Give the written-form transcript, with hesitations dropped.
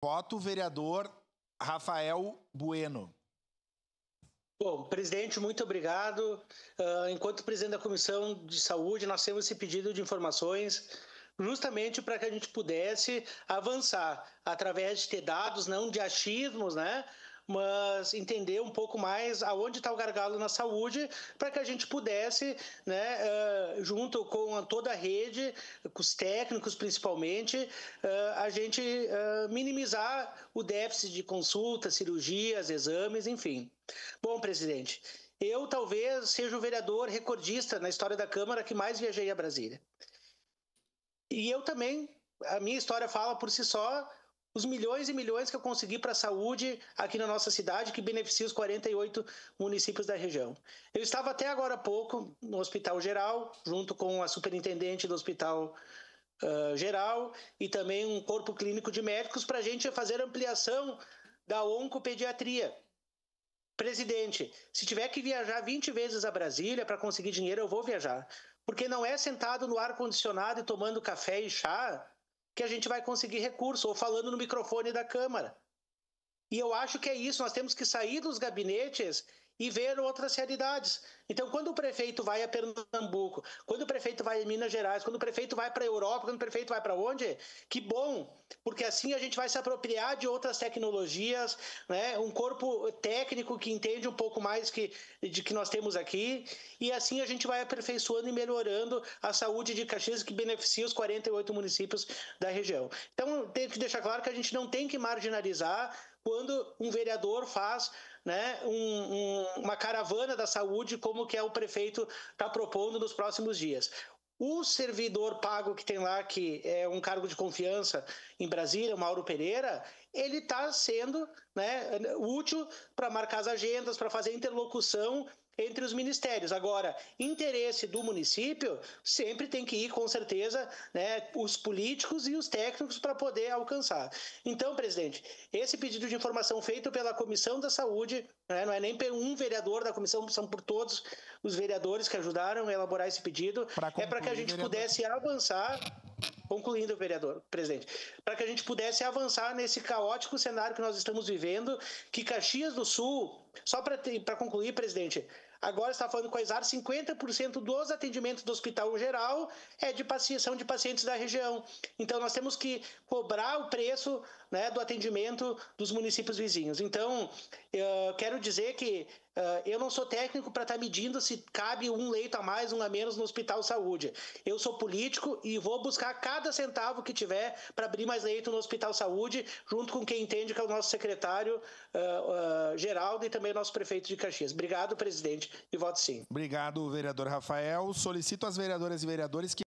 Voto vereador Rafael Bueno. Bom, presidente, muito obrigado. Enquanto presidente da Comissão de Saúde, nós temos esse pedido de informações justamente para que a gente pudesse avançar através de ter dados, não de achismos, né? Mas entender um pouco mais aonde está o gargalo na saúde, para que a gente pudesse, né, junto com toda a rede, com os técnicos principalmente, a gente minimizar o déficit de consultas, cirurgias, exames, enfim. Bom, presidente, eu talvez seja o vereador recordista na história da Câmara que mais viajei a Brasília. E eu também, a minha história fala por si só, os milhões e milhões que eu consegui para a saúde aqui na nossa cidade, que beneficia os 48 municípios da região. Eu estava até agora há pouco no Hospital Geral, junto com a superintendente do Hospital Geral e também um corpo clínico de médicos, para a gente fazer ampliação da oncopediatria. Presidente, se tiver que viajar 20 vezes a Brasília para conseguir dinheiro, eu vou viajar. Porque não é sentado no ar-condicionado e tomando café e chá que a gente vai conseguir recurso, ou falando no microfone da Câmara. E eu acho que é isso, nós temos que sair dos gabinetes e ver outras realidades. Então, quando o prefeito vai a Pernambuco, quando o prefeito vai a Minas Gerais, quando o prefeito vai para a Europa, quando o prefeito vai para onde? Que bom, porque assim a gente vai se apropriar de outras tecnologias, né? Um corpo técnico que entende um pouco mais de que nós temos aqui, e assim a gente vai aperfeiçoando e melhorando a saúde de Caxias, que beneficia os 48 municípios da região. Então, tenho que deixar claro que a gente não tem que marginalizar quando um vereador faz, né, uma caravana da saúde, como que é o prefeito está propondo nos próximos dias. O servidor pago que tem lá, que é um cargo de confiança em Brasília, o Mauro Pereira, ele está sendo, né, útil para marcar as agendas, para fazer interlocução entre os ministérios. Agora, interesse do município sempre tem que ir, com certeza, né, os políticos e os técnicos para poder alcançar. Então, presidente, esse pedido de informação feito pela Comissão da Saúde, né, não é nem por um vereador da comissão, são por todos os vereadores que ajudaram a elaborar esse pedido, é para que a gente pudesse avançar. Concluindo, vereador, presidente, para que a gente pudesse avançar nesse caótico cenário que nós estamos vivendo, que Caxias do Sul, só para concluir, presidente, agora está falando com a ESAR, 50% dos atendimentos do Hospital Geral são de pacientes da região. Então, nós temos que cobrar o preço, né, do atendimento dos municípios vizinhos. Então, eu quero dizer que eu não sou técnico para estar medindo se cabe um leito a mais, um a menos no Hospital Saúde. Eu sou político e vou buscar cada centavo que tiver para abrir mais leito no Hospital Saúde, junto com quem entende, que é o nosso secretário Geraldo e também o nosso prefeito de Caxias. Obrigado, presidente, e voto sim. Obrigado, vereador Rafael. Solicito às vereadoras e vereadores que